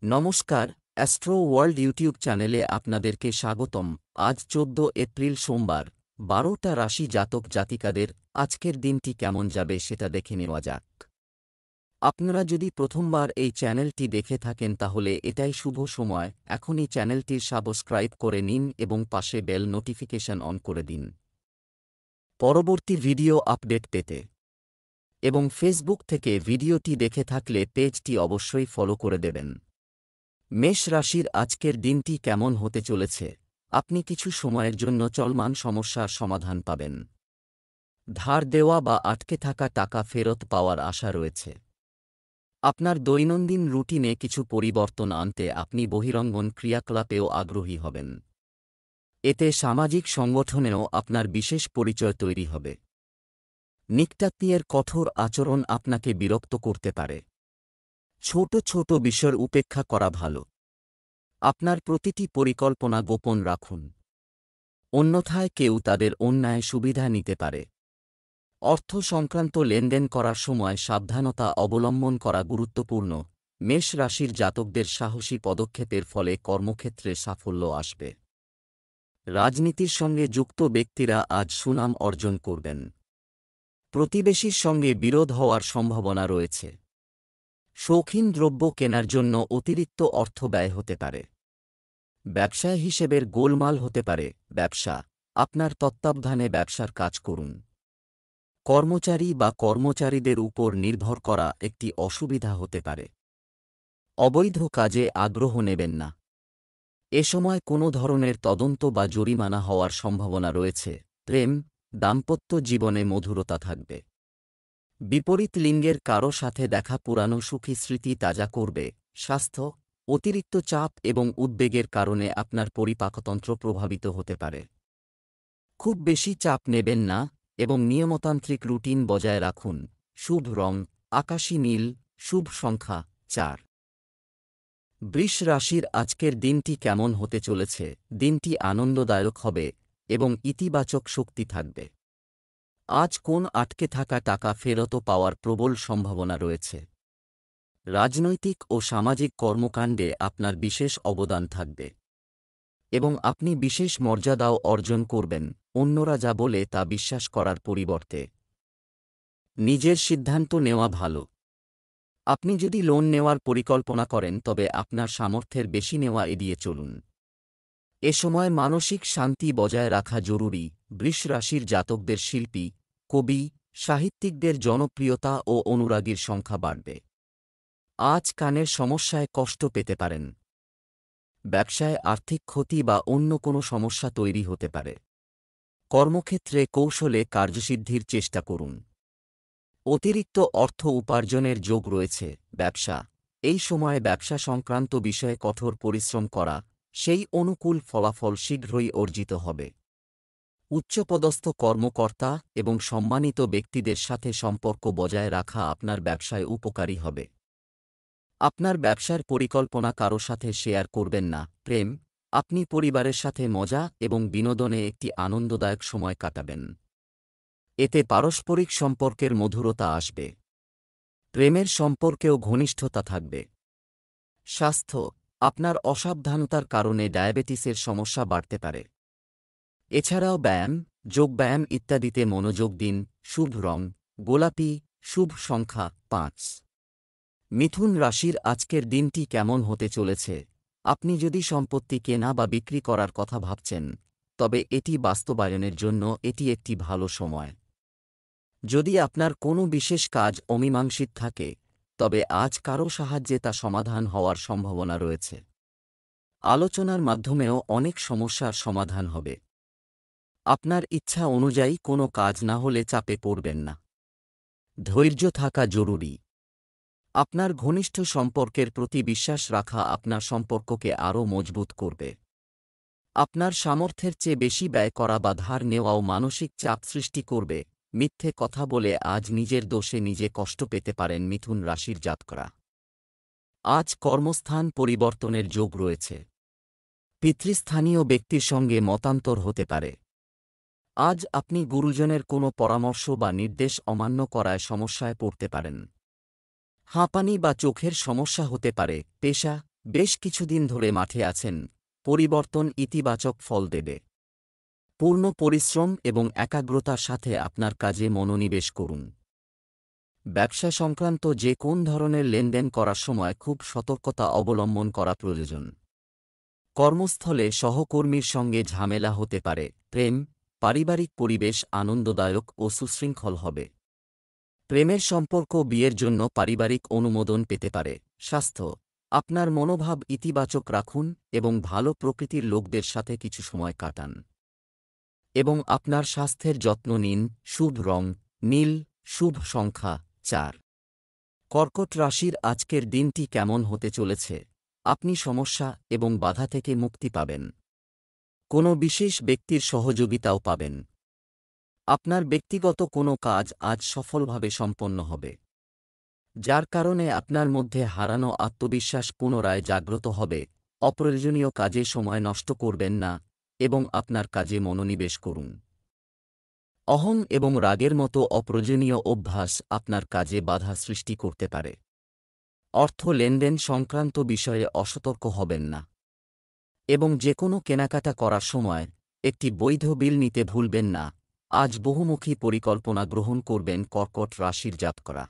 নমস্কার, astro world YouTube চ্যানেলে আপনাদেরকে স্বাগতম। আজ ১৪ এপ্রিল সোমবার, ১২টা রাশি জাতক জাতিকাদের আজকের দিনটি কেমন যাবে সেটা দেখে নেওয়া যাক। আপনারা যদি প্রথমবার এই চ্যানেলটি দেখে থাকেন তাহলে এটাই শুভ সময়, এখনই চ্যানেলটির সাবস্ক্রাইব করে নিন এবং পাশে বেল নোটিফিকেশন অন করে দিন পরবর্তী ভিডিও আপডেট পেতে। এবং ফেসবুক থেকে ভিডিওটি দেখে থাকলে পেজটি অবশ্যই ফলো করে দেবেন। মেষ রাশির আজকের দিনটি কেমন হতে চলেছে? আপনি কিছু সময়ের জন্য চলমান সমস্যার সমাধান পাবেন। ধার দেওয়া বা আটকে থাকা টাকা ফেরত পাওয়ার আশা রয়েছে। আপনার দৈনন্দিন রুটিনে কিছু পরিবর্তন আনতে আপনি বহিরঙ্গন ক্রিয়াকলাপেও আগ্রহী হবেন। এতে সামাজিক সংগঠনেও আপনার বিশেষ পরিচয় তৈরি হবে। নিকটাত্মীয়ের কঠোর আচরণ আপনাকে বিরক্ত করতে পারে। ছোট ছোট বিষয়ের উপেক্ষা করা ভালো। আপনার প্রতিটি পরিকল্পনা গোপন রাখুন, অন্যথায় কেউ তাদের অন্যায় সুবিধা নিতে পারে। অর্থ সংক্রান্ত লেনদেন করার সময় সাবধানতা অবলম্বন করা গুরুত্বপূর্ণ। মেষ রাশির জাতকদের সাহসী পদক্ষেপের ফলে কর্মক্ষেত্রে সাফল্য আসবে। রাজনীতির সঙ্গে যুক্ত ব্যক্তিরা আজ সুনাম অর্জন করবেন। প্রতিবেশীর সঙ্গে বিরোধ হওয়ার সম্ভাবনা রয়েছে। শৌখিন দ্রব্য কেনার জন্য অতিরিক্ত অর্থ ব্যয় হতে পারে। ব্যবসায় হিসেবের গোলমাল হতে পারে। ব্যবসা, আপনার তত্ত্বাবধানে ব্যবসার কাজ করুন। কর্মচারী বা কর্মচারীদের উপর নির্ভর করা একটি অসুবিধা হতে পারে। অবৈধ কাজে আগ্রহ নেবেন না। এ সময় কোনো ধরনের তদন্ত বা জরিমানা হওয়ার সম্ভাবনা রয়েছে। প্রেম, দাম্পত্য জীবনে মধুরতা থাকবে। বিপরীত লিঙ্গের কারো সাথে দেখা পুরানো সুখী স্মৃতি তাজা করবে। স্বাস্থ্য, অতিরিক্ত চাপ এবং উদ্বেগের কারণে আপনার পরিপাকতন্ত্র প্রভাবিত হতে পারে। খুব বেশি চাপ নেবেন না এবং নিয়মতান্ত্রিক রুটিন বজায় রাখুন। শুভ রং আকাশী নীল, শুভ সংখ্যা ৪। বৃষ রাশির আজকের দিনটি কেমন হতে চলেছে? দিনটি আনন্দদায়ক হবে এবং ইতিবাচক শক্তি থাকবে। আজ কোন আটকে থাকা টাকা ফেরত পাওয়ার প্রবল সম্ভাবনা রয়েছে। রাজনৈতিক ও সামাজিক কর্মকাণ্ডে আপনার বিশেষ অবদান থাকবে এবং আপনি বিশেষ মর্যাদাও অর্জন করবেন। অন্যরা যা বলে তা বিশ্বাস করার পরিবর্তে নিজের সিদ্ধান্ত নেওয়া ভালো। আপনি যদি লোন নেওয়ার পরিকল্পনা করেন তবে আপনার সামর্থ্যের বেশি নেওয়া এড়িয়ে চলুন। এ সময় মানসিক শান্তি বজায় রাখা জরুরি। বৃষ রাশির জাতকদের শিল্পী, কবি, সাহিত্যিকদের জনপ্রিয়তা ও অনুরাগীর সংখ্যা বাড়বে। আজ কানের সমস্যায় কষ্ট পেতে পারেন। ব্যবসায় আর্থিক ক্ষতি বা অন্য কোনো সমস্যা তৈরি হতে পারে। কর্মক্ষেত্রে কৌশলে কার্যসিদ্ধির চেষ্টা করুন। অতিরিক্ত অর্থ উপার্জনের যোগ রয়েছে। ব্যবসা, এই সময়ে ব্যবসা সংক্রান্ত বিষয়ে কঠোর পরিশ্রম করা, সেই অনুকূল ফলাফল শীঘ্রই অর্জিত হবে। উচ্চপদস্থ কর্মকর্তা এবং সম্মানিত ব্যক্তিদের সাথে সম্পর্ক বজায় রাখা আপনার ব্যবসায় উপকারী হবে। আপনার ব্যবসার পরিকল্পনা কারো সাথে শেয়ার করবেন না। প্রেম, আপনি পরিবারের সাথে মজা এবং বিনোদনে একটি আনন্দদায়ক সময় কাটাবেন। এতে পারস্পরিক সম্পর্কের মধুরতা আসবে। প্রেমের সম্পর্কেও ঘনিষ্ঠতা থাকবে। স্বাস্থ্য, আপনার অসাবধানতার কারণে ডায়াবেটিসের সমস্যা বাড়তে পারে। এছাড়াও ব্যায়াম, যোগব্যায়াম ইত্যাদিতে মনোযোগ দিন। শুভ রং গোলাপি, শুভ সংখ্যা ৫। মিথুন রাশির আজকের দিনটি কেমন হতে চলেছে? আপনি যদি সম্পত্তি কেনা বা বিক্রি করার কথা ভাবছেন, তবে এটি বাস্তবায়নের জন্য এটি একটি ভালো সময়। যদি আপনার কোনো বিশেষ কাজ অমীমাংসিত থাকে, তবে আজ কারও সাহায্যে তা সমাধান হওয়ার সম্ভাবনা রয়েছে। আলোচনার মাধ্যমেও অনেক সমস্যার সমাধান হবে। আপনার ইচ্ছা অনুযায়ী কোনো কাজ না হলে চাপে পড়বেন না। ধৈর্য থাকা জরুরি। আপনার ঘনিষ্ঠ সম্পর্কের প্রতি বিশ্বাস রাখা আপনার সম্পর্ককে আরও মজবুত করবে। আপনার সামর্থ্যের চেয়ে বেশি ব্যয় করা বা ধার নেওয়াও মানসিক চাপ সৃষ্টি করবে। মিথ্যে কথা বলে আজ নিজের দোষে নিজে কষ্ট পেতে পারেন মিথুন রাশির জাতকরা। আজ কর্মস্থান পরিবর্তনের যোগ রয়েছে। পিতৃস্থানীয় ব্যক্তির সঙ্গে মতান্তর হতে পারে। আজ আপনি গুরুজনের কোনো পরামর্শ বা নির্দেশ অমান্য করায় সমস্যায় পড়তে পারেন। হাঁপানি বা চোখের সমস্যা হতে পারে। পেশা, বেশ কিছুদিন ধরে মাঠে আছেন, পরিবর্তন ইতিবাচক ফল দেবে। পূর্ণ পরিশ্রম এবং একাগ্রতার সাথে আপনার কাজে মনোনিবেশ করুন। ব্যবসা সংক্রান্ত যে কোন ধরনের লেনদেন করার সময় খুব সতর্কতা অবলম্বন করা প্রয়োজন। কর্মস্থলে সহকর্মীর সঙ্গে ঝামেলা হতে পারে। প্রেম, পারিবারিক পরিবেশ আনন্দদায়ক ও সুশৃঙ্খল হবে। প্রেমের সম্পর্ক বিয়ের জন্য পারিবারিক অনুমোদন পেতে পারে। স্বাস্থ্য, আপনার মনোভাব ইতিবাচক রাখুন এবং ভালো প্রকৃতির লোকদের সাথে কিছু সময় কাটান। এবং আপনার স্বাস্থ্যের যত্ন নিন। শুভ রং নীল, শুভ সংখ্যা 4। কর্কট রাশির আজকের দিনটি কেমন হতে চলেছে? আপনি সমস্যা এবং বাধা থেকে মুক্তি পাবেন। কোনো বিশেষ ব্যক্তির সহযোগিতাও পাবেন। আপনার ব্যক্তিগত কোনো কাজ আজ সফলভাবে সম্পন্ন হবে, যার কারণে আপনার মধ্যে হারানো আত্মবিশ্বাস পুনরায় জাগ্রত হবে। অপ্রয়োজনীয় কাজে সময় নষ্ট করবেন না এবং আপনার কাজে মনোনিবেশ করুন। অহং এবং রাগের মতো অপ্রয়োজনীয় অভ্যাস আপনার কাজে বাধা সৃষ্টি করতে পারে। অর্থ লেনদেন সংক্রান্ত বিষয়ে অসতর্ক হবেন না এবং যে কোনো কেনাকাটা করার সময় একটি বৈধ বিল নিতে ভুলবেন না। আজ বহুমুখী পরিকল্পনা গ্রহণ করবেন কর্কট রাশির জাতকরা।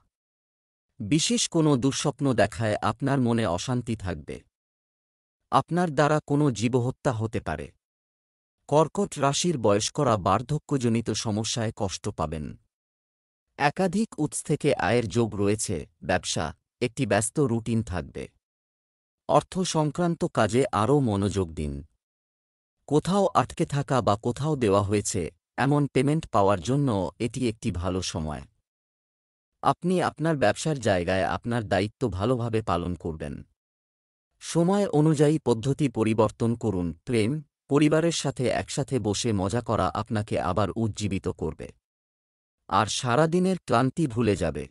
বিশেষ কোনো দুঃস্বপ্ন দেখায় আপনার মনে অশান্তি থাকবে। আপনার দ্বারা কোনো জীবহত্যা হতে পারে। কর্কট রাশির বয়স্করা বার্ধক্যজনিত সমস্যায় কষ্ট পাবেন। একাধিক উৎস থেকে আয়ের যোগ রয়েছে। ব্যবসা, একটি ব্যস্ত রুটিন থাকবে। অর্থ সংক্রান্ত কাজে আরও মনোযোগ দিন। কোথাও আটকে থাকা বা কোথাও দেওয়া হয়েছে এমন পেমেন্ট পাওয়ার জন্য এটি একটি ভালো সময়। আপনি আপনার ব্যবসার জায়গায় আপনার দায়িত্ব ভালোভাবে পালন করবেন। সময় অনুযায়ী পদ্ধতি পরিবর্তন করুন। প্রেম, পরিবারের সাথে একসাথে বসে মজা করা আপনাকে আবার উজ্জীবিত করবে আর সারাদিনের ক্লান্তি ভুলে যাবে।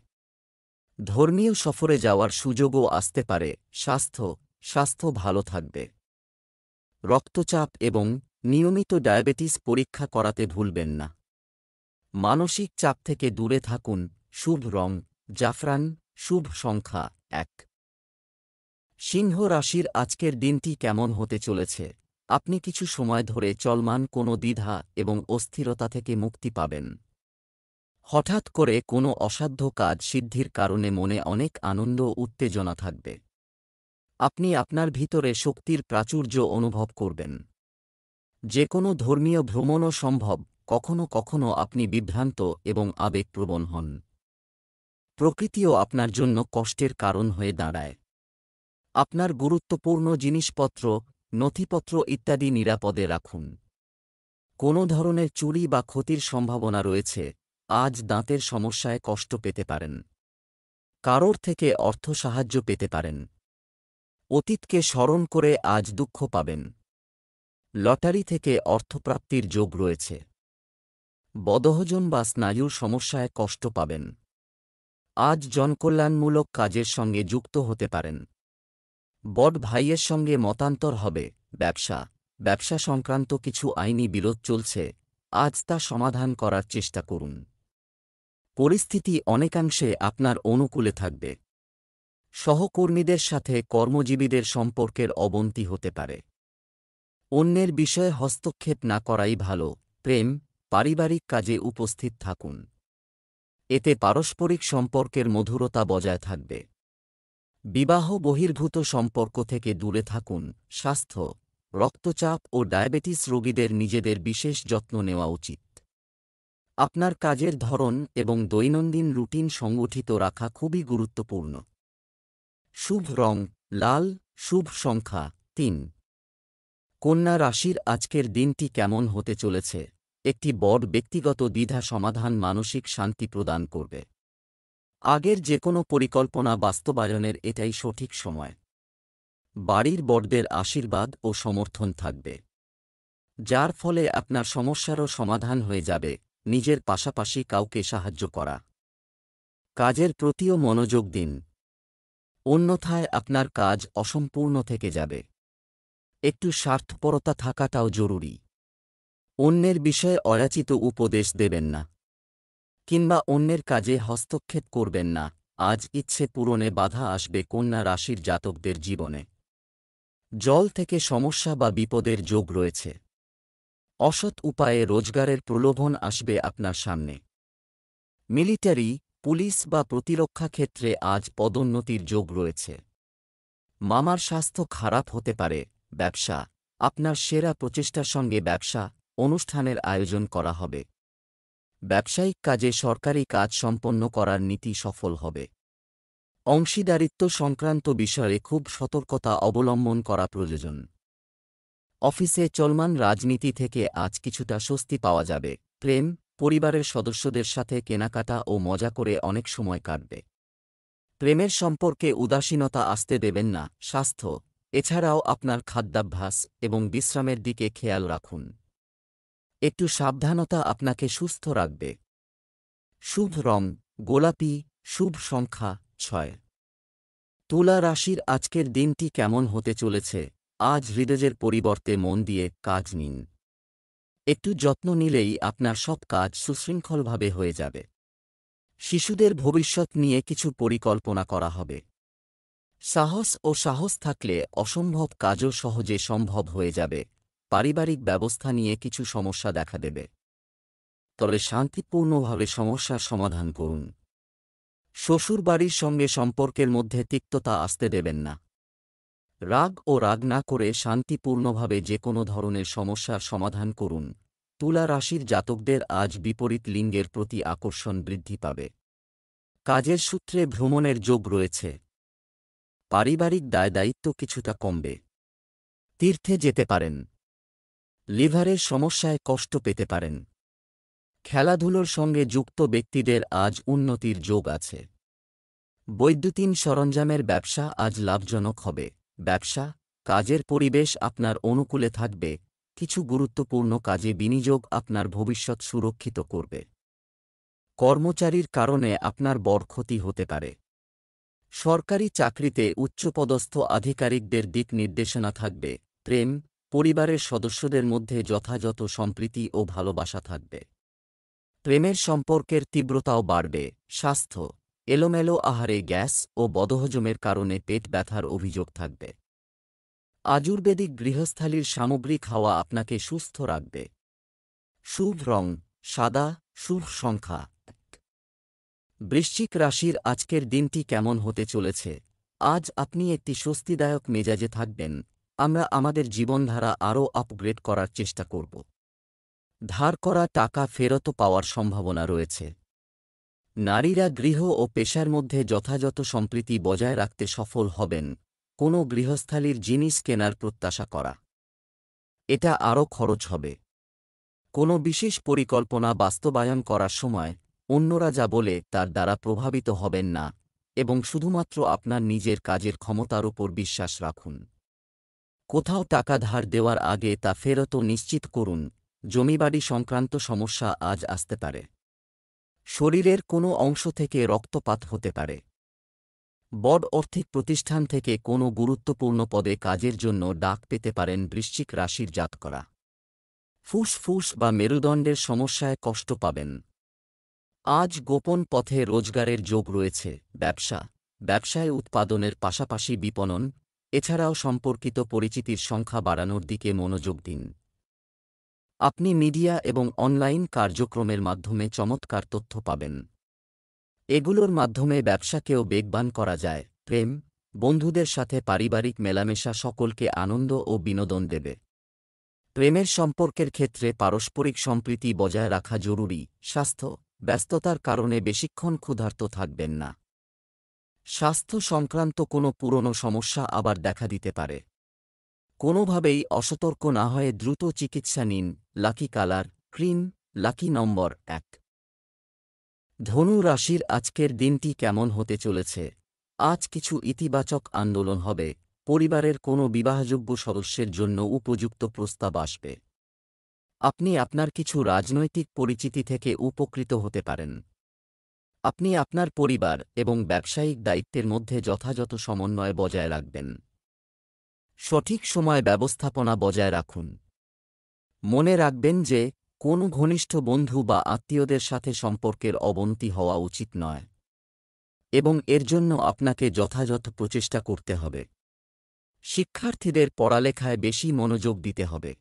ধর্মীয় সফরে যাওয়ার সুযোগও আসতে পারে। স্বাস্থ্য ভালো থাকবে। রক্তচাপ এবং নিয়মিত ডায়াবেটিস পরীক্ষা করাতে ভুলবেন না। মানসিক চাপ থেকে দূরে থাকুন। শুভ রং জাফরান, শুভ সংখ্যা 1। সিংহ রাশির আজকের দিনটি কেমন হতে চলেছে? আপনি কিছু সময় ধরে চলমান কোনো দ্বিধা এবং অস্থিরতা থেকে মুক্তি পাবেন। হঠাৎ করে কোনো অসাধ্য কাজ সিদ্ধির কারণে মনে অনেক আনন্দ ও উত্তেজনা থাকবে। আপনি আপনার ভিতরে শক্তির প্রাচুর্য অনুভব করবেন। যে কোনো ধর্মীয় ভ্রমণও সম্ভব। কখনো কখনো আপনি বিভ্রান্ত এবং আবেগপ্রবণ হন। প্রকৃতিও আপনার জন্য কষ্টের কারণ হয়ে দাঁড়ায়। আপনার গুরুত্বপূর্ণ জিনিসপত্র, নথিপত্র ইত্যাদি নিরাপদে রাখুন। কোনো ধরনের চুরি বা ক্ষতির সম্ভাবনা রয়েছে। আজ দাঁতের সমস্যায় কষ্ট পেতে পারেন। কারোর থেকে অর্থ সাহায্য পেতে পারেন। অতীতকে স্মরণ করে আজ দুঃখ পাবেন। লটারি থেকে অর্থপ্রাপ্তির যোগ রয়েছে। বদহজম বা স্নায়ুর সমস্যায় কষ্ট পাবেন। আজ জনকল্যাণমূলক কাজের সঙ্গে যুক্ত হতে পারেন। বড় ভাইয়ের সঙ্গে মতান্তর হবে। ব্যবসা সংক্রান্ত কিছু আইনি বিরোধ চলছে। আজ তা সমাধান করার চেষ্টা করুন। পরিস্থিতি অনেকাংশে আপনার অনুকূলে থাকবে। সহকর্মীদের সাথে কর্মজীবীদের সম্পর্কের অবনতি হতে পারে। অন্যের বিষয়ে হস্তক্ষেপ না করাই ভালো। প্রেম, পারিবারিক কাজে উপস্থিত থাকুন। এতে পারস্পরিক সম্পর্কের মধুরতা বজায় থাকবে। বিবাহ বহির্ভূত সম্পর্ক থেকে দূরে থাকুন। স্বাস্থ্য, রক্তচাপ ও ডায়াবেটিস রোগীদের নিজেদের বিশেষ যত্ন নেওয়া উচিত। আপনার কাজের ধরন এবং দৈনন্দিন রুটিন সংগঠিত রাখা খুবই গুরুত্বপূর্ণ। শুভ রং লাল, শুভ সংখ্যা 3। কন্যা রাশির আজকের দিনটি কেমন হতে চলেছে? একটি বড় ব্যক্তিগত দ্বিধা সমাধান মানসিক শান্তি প্রদান করবে। আগের যে কোনো পরিকল্পনা বাস্তবায়নের এটাই সঠিক সময়। বাড়ির বড়দের আশীর্বাদ ও সমর্থন থাকবে, যার ফলে আপনার সমস্যারও সমাধান হয়ে যাবে। নিজের পাশাপাশি কাউকে সাহায্য করা, কাজের প্রতিও মনোযোগ দিন, অন্যথায় আপনার কাজ অসম্পূর্ণ থেকে যাবে। একটু স্বার্থপরতা থাকাটাও জরুরি। অন্যের বিষয়ে অযাচিত উপদেশ দেবেন না কিংবা অন্যের কাজে হস্তক্ষেপ করবেন না। আজ ইচ্ছে পূরণে বাধা আসবে কন্যা রাশির জাতকদের জীবনে। জল থেকে সমস্যা বা বিপদের যোগ রয়েছে। অসৎ উপায়ে রোজগারের প্রলোভন আসবে আপনার সামনে। মিলিটারি, পুলিশ বা প্রতিরক্ষা ক্ষেত্রে আজ পদোন্নতির যোগ রয়েছে। মামার স্বাস্থ্য খারাপ হতে পারে। ব্যবসা, আপনার সেরা প্রচেষ্টার সঙ্গে ব্যবসা অনুষ্ঠানের আয়োজন করা হবে। ব্যবসায়িক কাজে সরকারি কাজ সম্পন্ন করার নীতি সফল হবে। অংশীদারিত্ব সংক্রান্ত বিষয়ে খুব সতর্কতা অবলম্বন করা প্রয়োজন। অফিসে চলমান রাজনীতি থেকে আজ কিছুটা স্বস্তি পাওয়া যাবে। প্রেম, পরিবারের সদস্যদের সাথে কেনাকাটা ও মজা করে অনেক সময় কাটবে। প্রেমের সম্পর্কে উদাসীনতা আসতে দেবেন না। স্বাস্থ্য, এছাড়াও আপনার খাদ্যাভ্যাস এবং বিশ্রামের দিকে খেয়াল রাখুন। একটু সাবধানতা আপনাকে সুস্থ রাখবে। শুভ রং গোলাপি, শুভ সংখ্যা 6। তুলা রাশির আজকের দিনটি কেমন হতে চলেছে? আজ হৃদয়ের পরিবর্তে মন দিয়ে কাজ নিন। একটু যত্ন নিলেই আপনার সব কাজ সুশৃঙ্খলভাবে হয়ে যাবে। শিশুদের ভবিষ্যৎ নিয়ে কিছু পরিকল্পনা করা হবে। সাহস থাকলে অসম্ভব কাজও সহজে সম্ভব হয়ে যাবে। পারিবারিক ব্যবস্থা নিয়ে কিছু সমস্যা দেখা দেবে, তবে শান্তিপূর্ণভাবে সমস্যার সমাধান করুন। শ্বশুরবাড়ির সঙ্গে সম্পর্কের মধ্যে তিক্ততা আসতে দেবেন না। রাগ না করে শান্তিপূর্ণভাবে যে কোনো ধরনের সমস্যার সমাধান করুন। তুলা রাশির জাতকদের আজ বিপরীত লিঙ্গের প্রতি আকর্ষণ বৃদ্ধি পাবে। কাজের সূত্রে ভ্রমণের যোগ রয়েছে। পারিবারিক দায়দায়িত্ব কিছুটা কমবে। তীর্থে যেতে পারেন। লিভারের সমস্যায় কষ্ট পেতে পারেন। খেলাধুলোর সঙ্গে যুক্ত ব্যক্তিদের আজ উন্নতির যোগ আছে। বৈদ্যুতিন সরঞ্জামের ব্যবসা আজ লাভজনক হবে। ব্যবসা, কাজের পরিবেশ আপনার অনুকূলে থাকবে। কিছু গুরুত্বপূর্ণ কাজে বিনিয়োগ আপনার ভবিষ্যৎ সুরক্ষিত করবে। কর্মচারীর কারণে আপনার বড় ক্ষতি হতে পারে। সরকারি চাকরিতে উচ্চপদস্থ আধিকারিকদের দিক নির্দেশনা থাকবে। প্রেম, পরিবারের সদস্যদের মধ্যে যথাযথ সম্প্রীতি ও ভালোবাসা থাকবে। প্রেমের সম্পর্কের তীব্রতাও বাড়বে। স্বাস্থ্য, এলোমেলো আহারে গ্যাস ও বদহজমের কারণে পেট ব্যথার অভিযোগ থাকবে। আয়ুর্বেদিক গৃহস্থালির সামগ্রী খাওয়া আপনাকে সুস্থ রাখবে। শুভ রং সাদা, শুভ সংখ্যা 1। বৃশ্চিক রাশির আজকের দিনটি কেমন হতে চলেছে? আজ আপনি একটি স্বস্তিদায়ক মেজাজে থাকবেন। আমরা আমাদের জীবনধারা আরও আপগ্রেড করার চেষ্টা করব। ধার করা টাকা ফেরত পাওয়ার সম্ভাবনা রয়েছে। নারীরা গৃহ ও পেশার মধ্যে যথাযথ সম্প্রীতি বজায় রাখতে সফল হবেন। কোনো গৃহস্থালির জিনিস কেনার প্রত্যাশা করা, এটা আরও খরচ হবে। কোনো বিশেষ পরিকল্পনা বাস্তবায়ন করার সময় অন্যরা যা বলে তার দ্বারা প্রভাবিত হবেন না এবং শুধুমাত্র আপনার নিজের কাজের ক্ষমতার উপর বিশ্বাস রাখুন। কোথাও টাকা ধার দেওয়ার আগে তা ফেরতও নিশ্চিত করুন। জমিবাড়ি সংক্রান্ত সমস্যা আজ আসতে পারে। শরীরের কোনো অংশ থেকে রক্তপাত হতে পারে। বড় আর্থিক প্রতিষ্ঠান থেকে কোনো গুরুত্বপূর্ণ পদে কাজের জন্য ডাক পেতে পারেন বৃশ্চিক রাশির জাতকরা। ফুসফুস বা মেরুদণ্ডের সমস্যায় কষ্ট পাবেন। আজ গোপন পথে রোজগারের যোগ রয়েছে। ব্যবসায় উৎপাদনের পাশাপাশি বিপণন, এছাড়াও সম্পর্কিত পরিচিতির সংখ্যা বাড়ানোর দিকে মনোযোগ দিন। আপনি মিডিয়া এবং অনলাইন কার্যক্রমের মাধ্যমে চমৎকার তথ্য পাবেন। এগুলোর মাধ্যমে ব্যবসাকেও বেগবান করা যায়। প্রেম, বন্ধুদের সাথে পারিবারিক মেলামেশা সকলকে আনন্দ ও বিনোদন দেবে। প্রেমের সম্পর্কের ক্ষেত্রে পারস্পরিক সম্প্রীতি বজায় রাখা জরুরি। স্বাস্থ্য, ব্যস্ততার কারণে বেশিক্ষণ ক্ষুধার্ত থাকবেন না। স্বাস্থ্য সংক্রান্ত কোনো পুরনো সমস্যা আবার দেখা দিতে পারে। কোনোভাবেই অসতর্ক না হয়ে দ্রুত চিকিৎসা নিন। লাকি কালার ক্রিম, লাকি নম্বর 1। ধনু রাশির আজকের দিনটি কেমন হতে চলেছে? আজ কিছু ইতিবাচক আন্দোলন হবে। পরিবারের কোনো বিবাহযোগ্য সদস্যের জন্য উপযুক্ত প্রস্তাব আসবে। আপনি আপনার কিছু রাজনৈতিক পরিচিতি থেকে উপকৃত হতে পারেন। আপনি আপনার পরিবার এবং ব্যবসায়িক দায়িত্বের মধ্যে যথাযথ সমন্বয় বজায় রাখবেন। সঠিক সময় ব্যবস্থাপনা বজায় রাখুন। মনে রাখবেন যে কোনো ঘনিষ্ঠ বন্ধু বা আত্মীয়দের সাথে সম্পর্কের অবনতি হওয়া উচিত নয় এবং এর জন্য আপনাকে যথাযথ প্রচেষ্টা করতে হবে। শিক্ষার্থীদের পড়ালেখায় বেশি মনোযোগ দিতে হবে।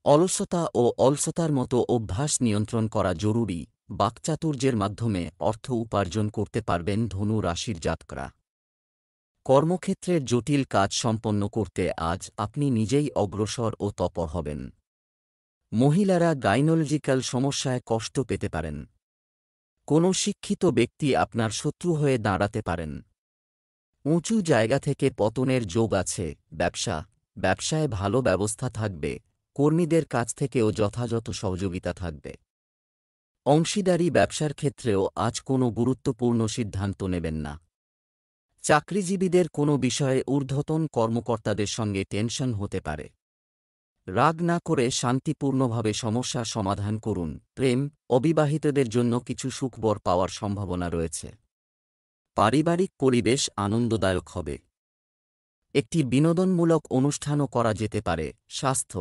অলসতা ও অলসতার মতো অভ্যাস নিয়ন্ত্রণ করা জরুরি। বাকচাতুর্যের মাধ্যমে অর্থ উপার্জন করতে পারবেন ধনু রাশির জাতকরা। কর্মক্ষেত্রের জটিল কাজ সম্পন্ন করতে আজ আপনি নিজেই অগ্রসর ও তৎপর হবেন। মহিলারা গাইনোলজিক্যাল সমস্যায় কষ্ট পেতে পারেন। কোনো শিক্ষিত ব্যক্তি আপনার শত্রু হয়ে দাঁড়াতে পারেন। উঁচু জায়গা থেকে পতনের যোগ আছে। ব্যবসায় ভালো ব্যবস্থা থাকবে। কর্মীদের কাছ থেকেও যথাযথ সহযোগিতা থাকবে। অংশীদারি ব্যবসার ক্ষেত্রেও আজ কোনো গুরুত্বপূর্ণ সিদ্ধান্ত নেবেন না। চাকরিজীবীদের কোনো বিষয়ে ঊর্ধ্বতন কর্মকর্তাদের সঙ্গে টেনশন হতে পারে। রাগ না করে শান্তিপূর্ণভাবে সমস্যার সমাধান করুন। অবিবাহিতদের জন্য কিছু সুখবর পাওয়ার সম্ভাবনা রয়েছে। পারিবারিক পরিবেশ আনন্দদায়ক হবে। একটি বিনোদনমূলক অনুষ্ঠানও করা যেতে পারে। স্বাস্থ্য,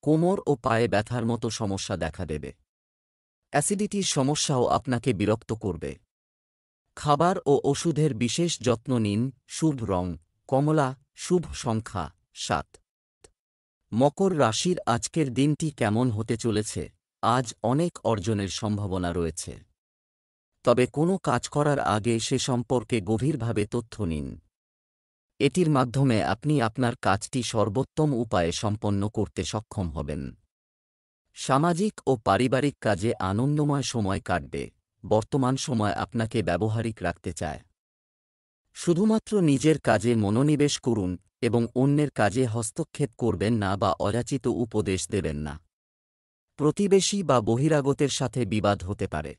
কোমর ও পায়ে ব্যথার মতো সমস্যা দেখা দেবে। অ্যাসিডিটির সমস্যাও আপনাকে বিরক্ত করবে। খাবার ও ওষুধের বিশেষ যত্ন নিন। শুভ রং কমলা, শুভ সংখ্যা 7। মকর রাশির আজকের দিনটি কেমন হতে চলেছে? আজ অনেক অর্জনের সম্ভাবনা রয়েছে। তবে কোনো কাজ করার আগে সে সম্পর্কে গভীরভাবে তথ্য নিন। এটির মাধ্যমে আপনি আপনার কাজটি সর্বোত্তম উপায়ে সম্পন্ন করতে সক্ষম হবেন। সামাজিক ও পারিবারিক কাজে আনন্দময় সময় কাটবে। বর্তমান সময় আপনাকে ব্যবহারিক রাখতে চায়। শুধুমাত্র নিজের কাজে মনোনিবেশ করুন এবং অন্যের কাজে হস্তক্ষেপ করবেন না বা অযাচিত উপদেশ দেবেন না। প্রতিবেশী বা বহিরাগতের সাথে বিবাদ হতে পারে।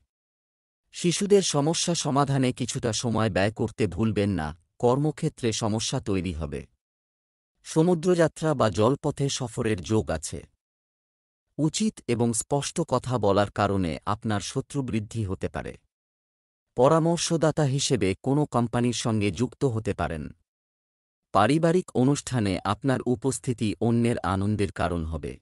শিশুদের সমস্যা সমাধানে কিছুটা সময় ব্যয় করতে ভুলবেন না। কর্মক্ষেত্রে সমস্যা তৈরি হবে। সমুদ্রযাত্রা বা জলপথে সফরের যোগ আছে। উচিত এবং স্পষ্ট কথা বলার কারণে আপনার শত্রু বৃদ্ধি হতে পারে। পরামর্শদাতা হিসেবে কোনো কোম্পানির সঙ্গে যুক্ত হতে পারেন। পারিবারিক অনুষ্ঠানে আপনার উপস্থিতি অন্যের আনন্দের কারণ হবে।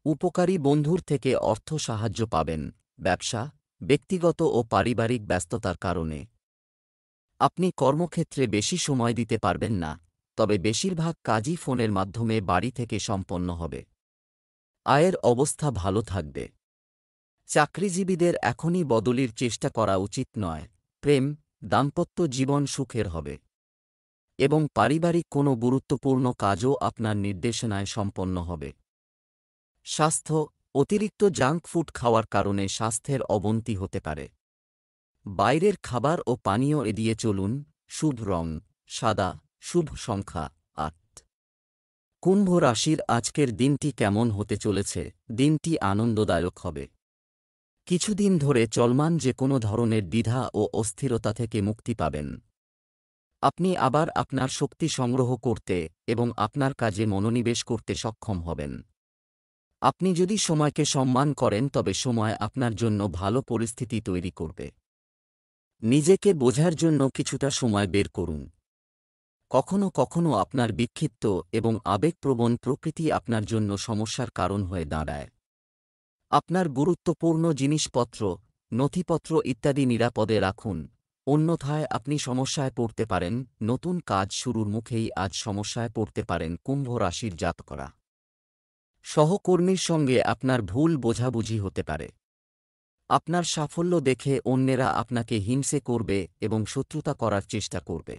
উপকারী বন্ধুর থেকে অর্থ সাহায্য পাবেন। ব্যবসা, ব্যক্তিগত ও পারিবারিক ব্যস্ততার কারণে আপনি কর্মক্ষেত্রে বেশি সময় দিতে পারবেন না, তবে বেশিরভাগ কাজই ফোনের মাধ্যমে বাড়ি থেকে সম্পন্ন হবে। আয়ের অবস্থা ভালো থাকবে। চাকরিজীবীদের এখনই বদলির চেষ্টা করা উচিত নয়। দাম্পত্য জীবন সুখের হবে এবং পারিবারিক কোনো গুরুত্বপূর্ণ কাজও আপনার নির্দেশনায় সম্পন্ন হবে। স্বাস্থ্য, অতিরিক্ত জাঙ্ক ফুড খাওয়ার কারণে স্বাস্থ্যের অবনতি হতে পারে। বাইরের খাবার ও পানীয় এড়িয়ে চলুন। শুভ রং সাদা, শুভ সংখ্যা 8। কুম্ভ রাশির আজকের দিনটি কেমন হতে চলেছে? দিনটি আনন্দদায়ক হবে। কিছুদিন ধরে চলমান যে কোনো ধরনের দ্বিধা ও অস্থিরতা থেকে মুক্তি পাবেন। আপনি আবার আপনার শক্তি সংগ্রহ করতে এবং আপনার কাজে মনোনিবেশ করতে সক্ষম হবেন। আপনি যদি সময়কে সম্মান করেন তবে সময় আপনার জন্য ভালো পরিস্থিতি তৈরি করবে। নিজেকে বোঝার জন্য কিছুটা সময় বের করুন। কখনো কখনো আপনার বিক্ষিপ্ত এবং আবেগপ্রবণ প্রকৃতি আপনার জন্য সমস্যার কারণ হয়ে দাঁড়ায়। আপনার গুরুত্বপূর্ণ জিনিসপত্র, নথিপত্র ইত্যাদি নিরাপদে রাখুন, অন্যথায় আপনি সমস্যায় পড়তে পারেন। নতুন কাজ শুরুর মুখেই আজ সমস্যায় পড়তে পারেন কুম্ভ রাশির জাতকরা। সহকর্মীর সঙ্গে আপনার ভুল বোঝাবুঝি হতে পারে। আপনার সাফল্য দেখে অন্যেরা আপনাকে হিংসে করবে এবং শত্রুতা করার চেষ্টা করবে।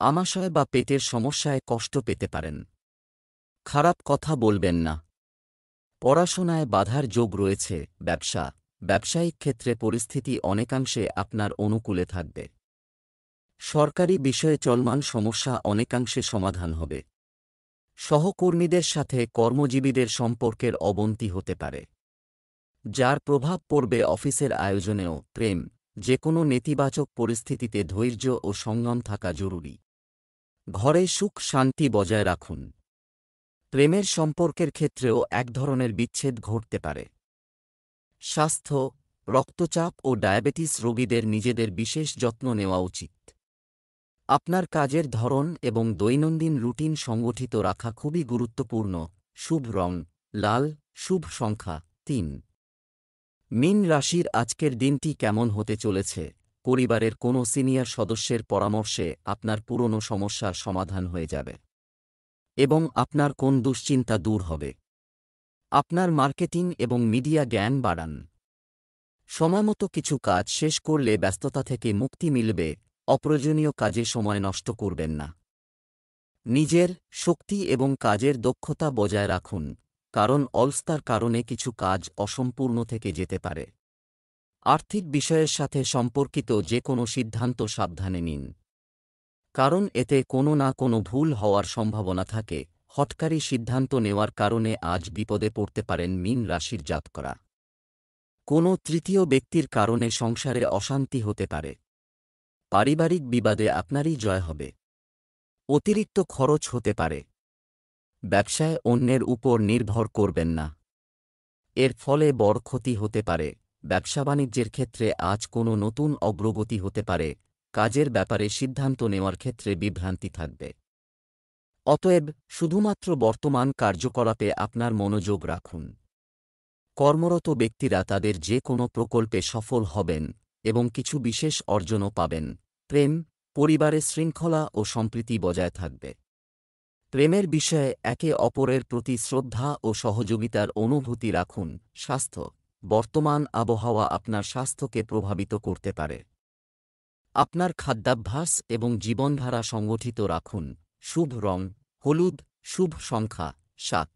আমাশয় বা পেটের সমস্যায় কষ্ট পেতে পারেন। খারাপ কথা বলবেন না। পড়াশোনায় বাধার যোগ রয়েছে। ব্যবসায়িক ক্ষেত্রে পরিস্থিতি অনেকাংশে আপনার অনুকূলে থাকবে। সরকারি বিষয়ে চলমান সমস্যা অনেকাংশে সমাধান হবে। সহকর্মীদের সাথে কর্মজীবীদের সম্পর্কের অবনতি হতে পারে, যার প্রভাব পড়বে অফিসের আয়োজনেও। যে কোনো নেতিবাচক পরিস্থিতিতে ধৈর্য ও সংযম থাকা জরুরি। ঘরে সুখ শান্তি বজায় রাখুন। প্রেমের সম্পর্কের ক্ষেত্রেও এক ধরনের বিচ্ছেদ ঘটতে পারে। স্বাস্থ্য, রক্তচাপ ও ডায়াবেটিস রোগীদের নিজেদের বিশেষ যত্ন নেওয়া উচিত। আপনার কাজের ধরন এবং দৈনন্দিন রুটিন সংগঠিত রাখা খুবই গুরুত্বপূর্ণ। শুভ রং লাল, শুভ সংখ্যা 3। মীন রাশির আজকের দিনটি কেমন হতে চলেছে? পরিবারের কোনো সিনিয়র সদস্যের পরামর্শে আপনার পুরনো সমস্যার সমাধান হয়ে যাবে এবং আপনার কোন দুশ্চিন্তা দূর হবে। আপনার মার্কেটিং এবং মিডিয়া জ্ঞান বাড়ান। সময়মতো কিছু কাজ শেষ করলে ব্যস্ততা থেকে মুক্তি মিলবে, অপ্রয়োজনীয় কাজে সময় নষ্ট করবেন না। নিজের শক্তি এবং কাজের দক্ষতা বজায় রাখুন, কারণ অলসতার কারণে কিছু কাজ অসম্পূর্ণ থেকে যেতে পারে। আর্থিক বিষয়ের সাথে সম্পর্কিত যে কোনো সিদ্ধান্ত সাবধানে নিন, কারণ এতে কোনো না কোনো ভুল হওয়ার সম্ভাবনা থাকে। হঠকারী সিদ্ধান্ত নেওয়ার কারণে আজ বিপদে পড়তে পারেন মীন রাশির জাতকরা। কোনো তৃতীয় ব্যক্তির কারণে সংসারে অশান্তি হতে পারে। পারিবারিক বিবাদে আপনারই জয় হবে। অতিরিক্ত খরচ হতে পারে। ব্যবসায় অন্যের উপর নির্ভর করবেন না, এর ফলে বড় ক্ষতি হতে পারে। ব্যবসা বাণিজ্যের ক্ষেত্রে আজ কোনো নতুন অগ্রগতি হতে পারে। কাজের ব্যাপারে সিদ্ধান্ত নেওয়ার ক্ষেত্রে বিভ্রান্তি থাকবে। অতএব শুধুমাত্র বর্তমান কার্যকলাপে আপনার মনোযোগ রাখুন। কর্মরত ব্যক্তিরা তাদের যে কোনো প্রকল্পে সফল হবেন এবং কিছু বিশেষ অর্জনও পাবেন। প্রেম, পরিবারে শৃঙ্খলা ও সম্প্রীতি বজায় থাকবে। প্রেমের বিষয়ে একে অপরের প্রতি শ্রদ্ধা ও সহযোগিতার অনুভূতি রাখুন। স্বাস্থ্য, বর্তমান আবহাওয়া আপনার স্বাস্থ্যকে প্রভাবিত করতে পারে। আপনার খাদ্যাভ্যাস এবং জীবনধারা সংগঠিত রাখুন। শুভ রং হলুদ, শুভ সংখ্যা 7।